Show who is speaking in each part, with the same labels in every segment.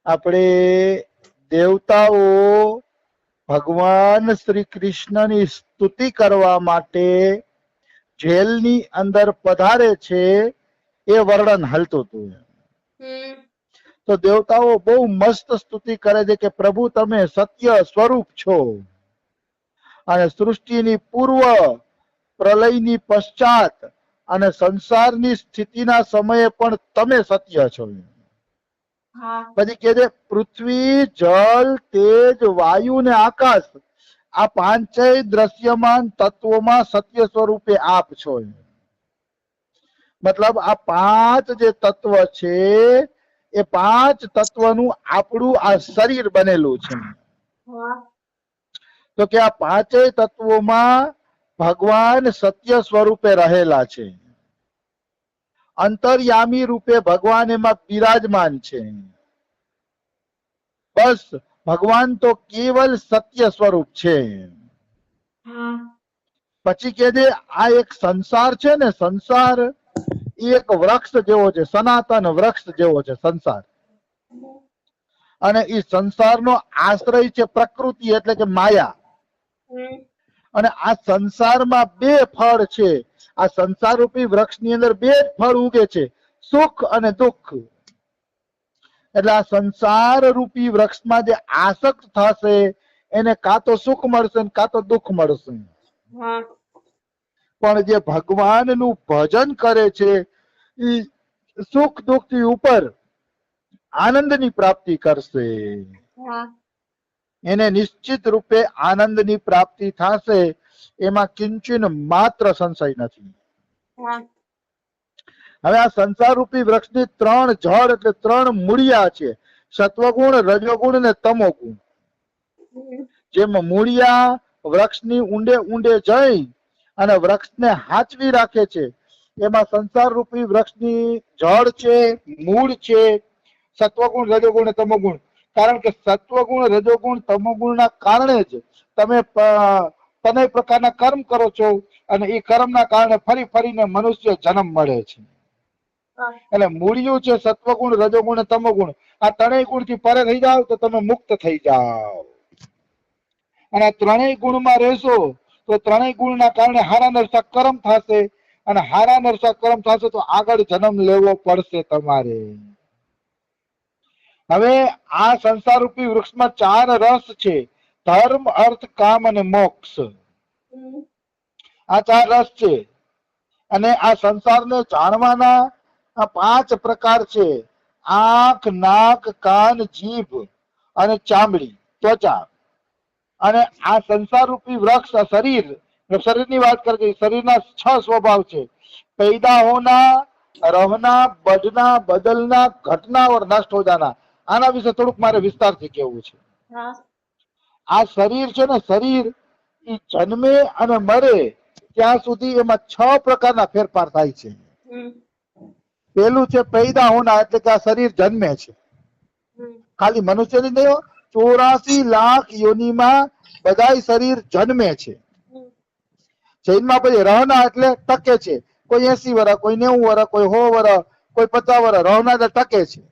Speaker 1: આપણે દેવતાઓ ભગવાન શ્રી કૃષ્ણની સ્તુતિ કરવા માટે જેલની અંદર પધારે છે એ વર્ણન હાલતું હતું. તો દેવતાઓ બહુ મસ્ત સ્તુતિ કરે છે કે પ્રભુ તમે સત્ય સ્વરૂપ છો અને સૃષ્ટિની પૂર્વ, પ્રલયની પશ્ચાત અને સંસારની સ્થિતિના સમયે પણ તમે સત્ય છો. પછી કે છે પૃથ્વી, જળ, તેજ, વાયુ ને આકાશ આ પાંચેય દ્રશ્યમાન તત્વોમાં સત્ય સ્વરૂપે આપ છો. મતલબ આ પાંચ જે તત્વ છે એ પાંચ તત્વનું આપણું આ શરીર બનેલું છે. તો કે આ પાંચેય તત્વોમાં ભગવાન સત્ય સ્વરૂપે રહેલા છે. અંતર્યામી રૂપે ભગવાન એમાં બિરાજમાન છે. બસ ભગવાન તો કેવલ સત્ય સ્વરૂપ છે. પછી કે છે આ એક સંસાર છે ને, સંસાર એ એક વૃક્ષ જેવો છે, સનાતન વૃક્ષ જેવો છે સંસાર. અને એ સંસારનો આશ્રય છે પ્રકૃતિ એટલે કે માયા. અને આ સંસારમાં બે ફળ છે. આ સંસાર રૂપી વૃક્ષની અંદર બે ફળ ઉગે છે, સુખ અને દુઃખ. એટલે આ સંસાર રૂપી વૃક્ષમાં જે આસક્ત થશે એને કાં તો સુખ મળશે ને કાં તો દુઃખ મળશે. પણ જે ભગવાનનું ભજન કરે છે એ સુખ દુઃખ થી ઉપર આનંદની પ્રાપ્તિ કરશે. એને નિશ્ચિત રૂપે આનંદની પ્રાપ્તિ થશે, એમાં કિંચન માત્ર સંશય નથી. હવે આ સંસાર રૂપી વૃક્ષની ત્રણ જળ એટલે ત્રણ મૂળિયા છે, સત્વગુણ, રજોગુણ ને તમોગુણ. જેમાં મૂળિયા વૃક્ષની ઊંડે ઊંડે જઈ અને વૃક્ષને હાચવી રાખે છે, એમાં સંસાર રૂપી વૃક્ષની જળ છે, મૂળ છે, સત્વગુણ, રજોગુણ અને તમોગુણ. કારણ કે સત્વગુણ, રજોગુણ, તમોગુણના કારણે જ તમે તને પ્રકારના કર્મ કરો છો અને એ કર્મના કારણે ફરી ફરીને મનુષ્ય જન્મ મળે છે. એટલે મૂળિયું છે સત્વગુણ, રજોગુણ અને તમોગુણ. આ ત્રણેય ગુણ થી પરે થઈ જાવ તો તમે મુક્ત થઈ જાઓ. અને આ ત્રણેય ગુણમાં રહેશો તો ત્રણેય ગુણના કારણે હારા નરસા કર્મ થશે, અને હારા નરસા કર્મ થશે તો આગળ જન્મ લેવો પડશે તમારે. હવે આ સંસાર રૂપી વૃક્ષમાં ચાર રસ છે, ધર્મ, અર્થ, કામ અને મોક્ષ. આ ચાર રસ છે. અને આ સંસારને જાણવાના આ પાંચ પ્રકાર છે: આંખ, નાક, કાન, જીભ અને ચામડી, ત્વચા. અને આ સંસાર રૂપી વૃક્ષ શરીર, શરીરની વાત કરતી, શરીરના 6 સ્વભાવ છે: पैदा होना, रहना, बढ़ना, बदलना, घटना और नष्ट हो जाना. આના વિશે થોડુંક મારે વિસ્તારથી કહેવું છે. આ શરીર છે ને, શરીર એ જન્મે અને મરે ત્યાં સુધી એમાં 6 પ્રકારના ફેરફાર થાય છે. પેલું છે પૈદા હોના, એટલે કે આ શરીર જન્મે છે. ખાલી મનુષ્યની નહીં, 84 લાખ યોનિમાં બધાય શરીર જન્મે છે. જૈનમાં પછી રહના એટલે ટકે છે. કોઈ 80 વર્ષ, કોઈ 90 વર્ષ, કોઈ 100 વર્ષ, કોઈ 50 વર્ષ. રહના એટલે ટકે છે.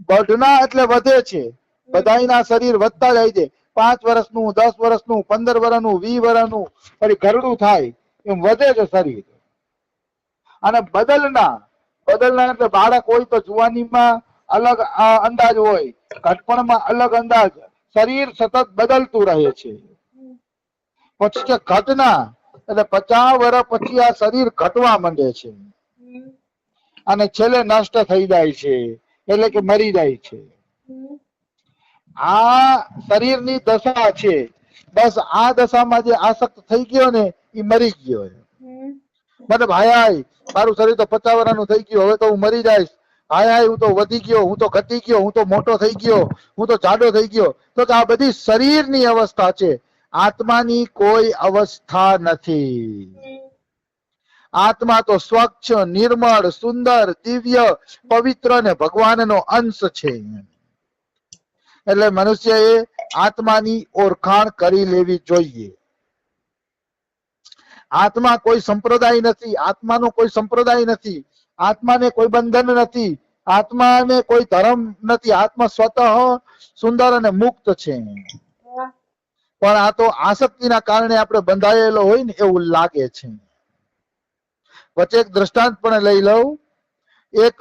Speaker 1: બઢના એટલે વધે છે. બધાયના શરીર વધતા જાય છે. 5 વર્ષનું, 10 વર્ષનું, 15 વર્ષનું, 20 વર્ષનું, પછી ઘરડું થાય એમ વધે છે શરીર. અને બદલના, બદલના એટલે બાળક હોય તો જુવાનીમાં અલગ અંદાજ હોય, ઘટપણમાં અલગ અંદાજ. શરીર સતત બદલતું રહે છે. પછી છે ઘટના, એટલે 50 વર્ષ પછી આ શરીર ઘટવા માંડે છે અને છેલ્લે નષ્ટ થઈ જાય છે, એટલે કે મરી જાય છે. આ શરીરની દશા છે. બસ આ દશામાં જે આસક્ત થઈ ગયો ને એ મરી ગયો. મતલબ હાય હાય મારું શરીર તો 50 વર્ષનું થઈ ગયું, હવે તો હું મરી જઈશ. હાય હાય હું તો વધી ગયો, હું તો ઘટી ગયો, હું તો મોટો થઈ ગયો, હું તો જાડો થઈ ગયો. તો આ બધી શરીરની અવસ્થા છે, આત્માની કોઈ અવસ્થા નથી. આત્મા તો સ્વચ્છ, નિર્મળ, સુંદર, દિવ્ય, પવિત્ર ને ભગવાનનો અંશ છે. એટલે મનુષ્યએ આત્માની ઓળખાણ કરી લેવી જોઈએ. આત્મા કોઈ સંપ્રદાય નથી, આત્માનો કોઈ સંપ્રદાય નથી, આત્માને કોઈ બંધન નથી, આત્માને કોઈ ધર્મ નથી, આત્મા સ્વતઃ સુંદર અને મુક્ત છે, પણ આ તો આસક્તિના કારણે આપણે બંધાયેલો હોય ને એવું લાગે છે. વચ્ચે એક દ્રષ્ટાંત પણ લઈ લઉં. એક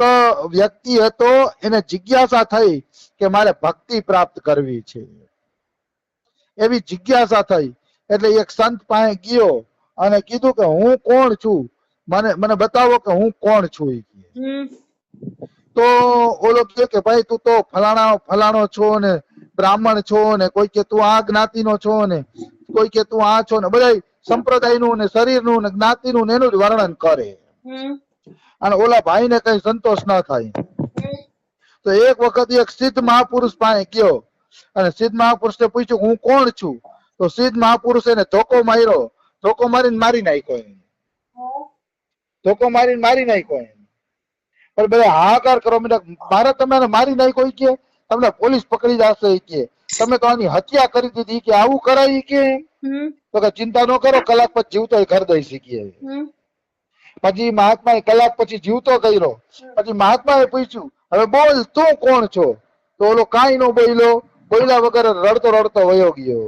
Speaker 1: વ્યક્તિ હતો, એને જિજ્ઞાસા થઈ કે મારે ભક્તિ પ્રાપ્ત કરવી છે, એવી જિજ્ઞાસા થઈ. એટલે એક સંત પાસે ગયો અને કીધું કે હું કોણ છું, મને બતાવો કે હું કોણ છું. તો ઓલો કે ભાઈ તું તો ફલાણો છો ને, બ્રાહ્મણ છો ને, કોઈ કે તું આ જ્ઞાતિનો છો ને, કોઈ કે તું આ છો ને, બધા સંપ્રદાયનું ને શરીરનું ને જ્ઞાતિનું ને એનું જ વર્ણન કરે. અને ઓલા ભાઈ ને કઈ સંતોષ ન થાય. તો એક વખત એક સિદ્ધ મહાપુરુષ પાસે ગયો અને સિદ્ધ મહાપુરુષને પૂછ્યું હું કોણ છું. તો સિદ્ધ મહાપુરુષ એને ધોકો માર્યો, ધોકો મારીને મારી નાખ્યો. ધોકો મારીને મારી નાખ્યો. પણ બધા હાહાકાર કરો, મારે તમે મારી નાખ્યો કે તમને પોલીસ પકડી જશે કે તમે તો આની હત્યા કરી દીધી કે આવું કરાય કે. તો કે ચિંતા ન કરો, કલાક પછી જીવતો ઘર દઈ શીખીએ. પછી મહાત્માએ કલાક પછી જીવતો કર્યો. પછી મહાત્માએ પૂછ્યું હવે બોલ તું કોણ છો. તો ઓલો કાંઈ નો બોલ્યો, બોલ્યા વગર રડતો રડતો વયો ગયો.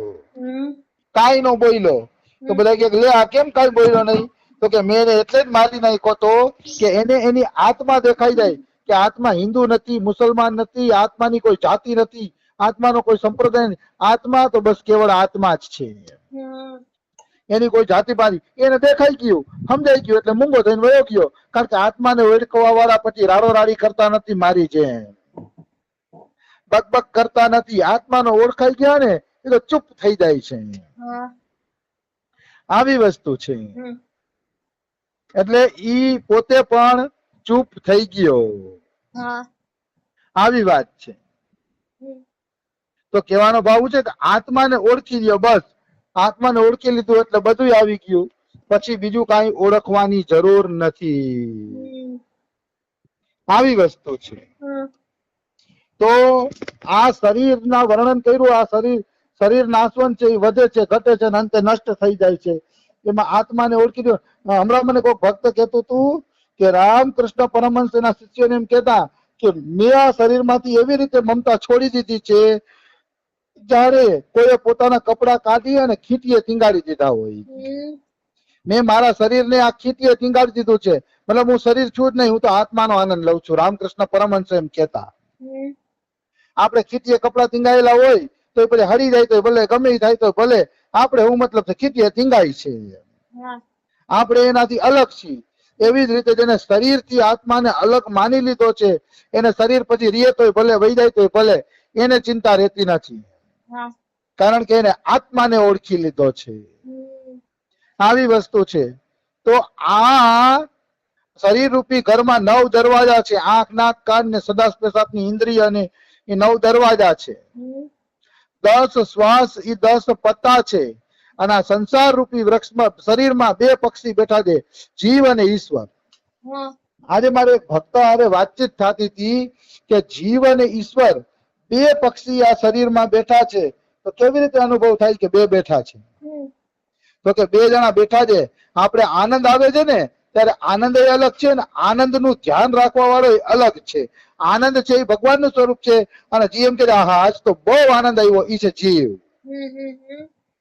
Speaker 1: કાંઈ નો બોલ્યો. તો બધા કે લે આ કેમ કાંઈ બોલ્યો નહીં. તો કે મેં એને એટલે જ મારી નાખ્યો તો કે એને એની આત્મા દેખાઈ જાય કે આત્મા હિન્દુ નથી, મુસલમાન નથી, આત્માની કોઈ જાતિ નથી, આત્માનો કોઈ સંપ્રદાય નથી, આત્મા તો બસ કેવળ આત્મા જ છે, એની કોઈ જાતિ પાતી. એને દેખાઈ ગયું, સમજાઈ ગયું, એટલે મૂંગો થઈને વયો ગયો. કારણ કે આત્માને ઓળખવા વાળા પછી રાડોરાડી કરતા નથી, મારી જેમ બકબક કરતા નથી. આત્માનો ઓળખાઈ ગયા ને એ તો ચૂપ થઈ જાય છે. આવી વસ્તુ છે. એટલે ઈ પોતે પણ ચૂપ થઈ ગયો. આવી વાત છે. તો કહેવાનો ભાવ છે કે આત્માને ઓળખી લ્યો, બસ આત્માને ઓળખી લીધું એટલે બધું આવી ગયું. પછી બીજું કઈ ઓળખવાની જરૂર નથી. આવી વસ્તુ છે. તો આ શરીરના વર્ણન કર્યું. આ શરીર નાશવંત છે, એ વધે છે, ઘટે છે, અંતે નષ્ટ થઈ જાય છે. એમાં આત્માને ઓળખી દો. હમણાં મને કોઈ ભક્ત કહેતું હતું કે રામકૃષ્ણ પરમહંસ એના શિષ્યોને એમ કહેતા કે મેં આ શરીરમાંથી એવી રીતે મમતા છોડી દીધી છે જયારે કોઈ પોતાના કપડા કાઢી અને ખીટીએ ટીંગાડી દીધા હોય. મેં મારા શરીરને આ ખીટીએ ટીંગાડી દીધું છે, મતલબ હું શરીર છું જ નહીં, હું તો આત્માનો આનંદ લઉં છું. રામકૃષ્ણ પરમહંસ એમ કહેતા. આપણે ખીટીએ કપડા ટીંગાયેલા હોય તો એ પછી હળી જાય તો ભલે, ગમે થાય તો ભલે, આપણે હું મતલબ ખીટીએ ટીંગાઈ છે, આપણે એનાથી અલગ છીએ. એવી જ રીતે જેને શરીરથી આત્માને અલગ માની લીધો છે, એને શરીર પછી રીએ તોય ભલે, વહી જાય તોય ભલે, એને ચિંતા રહેતી નથી, કારણ કે એને આત્માને ઓળખી લીધો છે. આવી વસ્તુ છે. તો આ શરીર રૂપી ઘરમાં 9 દરવાજા છે. આંખ, નાક, કાન ને સદા પેશાબની ઇન્દ્રિય અને એ 9 દરવાજા છે. 10 શ્વાસ એ 10 પત્તા છે. અને આ સંસાર રૂપી વૃક્ષમાં શરીરમાં 2 પક્ષી બેઠા છે, જીવ અને ઈશ્વર. આજે મારે એક ભક્ત હારે વાતચીત થતી હતી કે જીવ અને ઈશ્વર 2 પક્ષી આ શરીરમાં બેઠા છે. તો કેવી રીતે અનુભવ થાય કે 2 બેઠા છે? તો કે 2 જણા બેઠા છે. આપણે આનંદ આવે છે ને ત્યારે આનંદ એ અલગ છે ને આનંદ નું ધ્યાન રાખવા વાળો એ અલગ છે. આનંદ છે એ ભગવાન નું સ્વરૂપ છે. અને જીવ એમ કે આજ તો બહુ આનંદ આવ્યો, ઈ છે જીવ.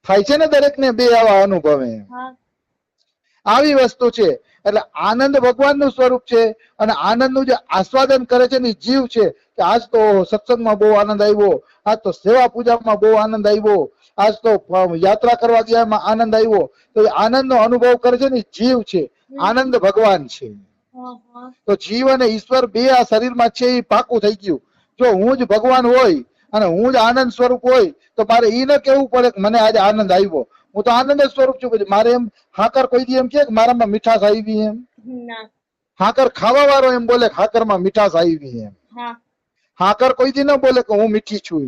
Speaker 1: થાય છે ને દરેક ને 2 આવા અનુભવે. આવી વસ્તુ છે. એટલે આનંદ ભગવાન નું સ્વરૂપ છે અને આનંદ નું જે આસ્વાદન કરે છે ને જીવ છે. કે આજ તો સત્સંગમાં બહુ આનંદ આવ્યો, આજ તો સેવા પૂજામાં બહુ આનંદ આવ્યો, આજ તો યાત્રા કરવા ગયા આનંદ આવ્યો. તો એ આનંદ નો અનુભવ કરે છે ને જીવ છે, આનંદ ભગવાન છે. તો જીવ અને ઈશ્વર 2 આ શરીરમાં છે એ પાકું થઈ ગયું. જો હું જ ભગવાન હોય અને હું જ આનંદ સ્વરૂપ હોય તો મારે ઈ ન કેવું પડે કે મને આજે આનંદ આવ્યો, હું તો આનંદ સ્વરૂપ છું. પછી મારે એમ હાકર કોઈ દી એમ કે મારામાં મીઠાશ આવી એમ? હાકર ખાવા વાળો એમ બોલે હાકરમાં મીઠાશ આવી એમ? હાકર કોઈ દી ન બોલે કે હું મીઠી છું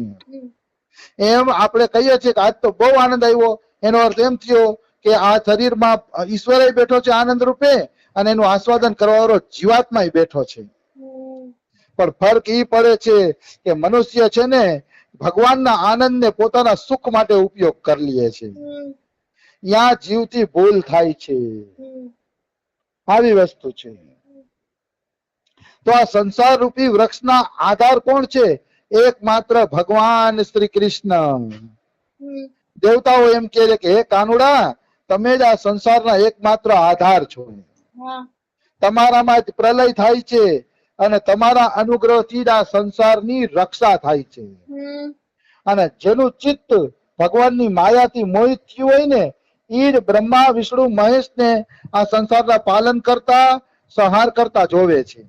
Speaker 1: એમ. આપણે કહીએ છીએ કે આજ તો બહુ આનંદ આવ્યો, એનો અર્થ એમ થયો કે આ શરીરમાં ઈશ્વર બેઠો છે આનંદ રૂપે અને એનું આસ્વાદન કરવા વાળો જીવાત્મા બેઠો છે. પણ ફરક ઈ પડે છે કે મનુષ્ય છે ને ભગવાનના આનંદને પોતાના સુખ માટે ઉપયોગ કરી લે છે. ત્યાં જીવથી ભૂલ થાય છે. આવી વસ્તુ છે. તો આ સંસાર રૂપી વૃક્ષના આધાર કોણ છે? એકમાત્ર ભગવાન શ્રી કૃષ્ણ. દેવતાઓ એમ કહે છે કે હે કાનુડા, તમે જ આ સંસારના એકમાત્ર આધાર છો. તમારામાં જ પ્રલય થાય છે અને તમારા અનુગ્રહથી જ આ સંસારની રક્ષા થાય છે. અને જેનું ચિત્ત ભગવાનની માયાથી મોહિત થયું હોય ને, એ જ બ્રહ્મા વિષ્ણુ મહેશ ને આ સંસારના પાલન કરતા સંહાર કરતા જોવે છે.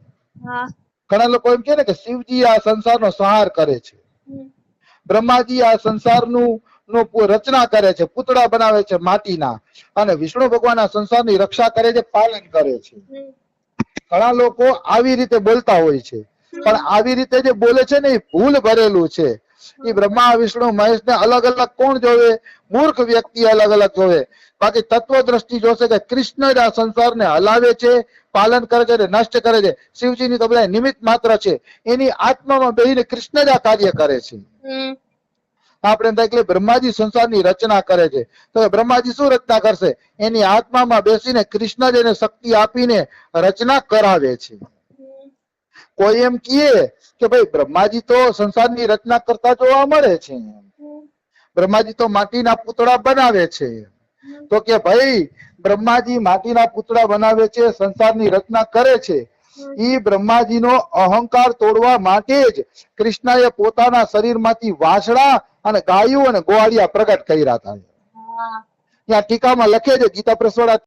Speaker 1: ઘણા લોકો એમ કે ને કે શિવજી આ સંસારનો સંહાર કરે છે, બ્રહ્માજી આ સંસારનું રચના કરે છે, પૂતળા બનાવે છે માટીના, અને વિષ્ણુ ભગવાન આ સંસારની રક્ષા કરે છે, પાલન કરે છે. ઘણા લોકો આવી રીતે બોલતા હોય છે, પણ આવી રીતે જે બોલે છે ને એ ભૂલ ભરેલું છે. એ બ્રહ્મા વિષ્ણુ મહેશ ને અલગ અલગ કોણ જોવે? મૂર્ખ વ્યક્તિ અલગ અલગ જોવે. બાકી તત્વ દ્રષ્ટિ જોશે કે કૃષ્ણ જ આ સંસારને હલાવે છે, પાલન કરે છે, નષ્ટ કરે છે. શિવજીની તો બધા નિમિત્ત માત્ર છે, એની આત્મામાં બેહીને કૃષ્ણ જ આ કાર્ય કરે છે. આપણે એટલે બ્રહ્માજી સંસારની રચના કરે છે, તો બ્રહ્માજી શું રચના કરશે? એની આત્મામાં બેસીને કૃષ્ણ જ એને શક્તિ આપીને રચના કરાવે છે. કોઈ એમ કહે કે ભાઈ બ્રહ્માજી તો સંસારની રચના કરતા જોવા મળે છે, બ્રહ્માજી તો માટીના પૂતળા બનાવે છે, તો કે ભાઈ બ્રહ્માજી માટીના પૂતળા બનાવે છે, સંસારની રચના કરે છે, ઈ બ્રહ્માજીનો અહંકાર તોડવા માટે જ કૃષ્ણએ પોતાના શરીરમાંથી વાછડા અને ગાયું અને ગોવાળિયા પ્રગટ કર્યા હતા. ત્યાં ટીકામાં લખે છે, ગીતા પ્રસોડા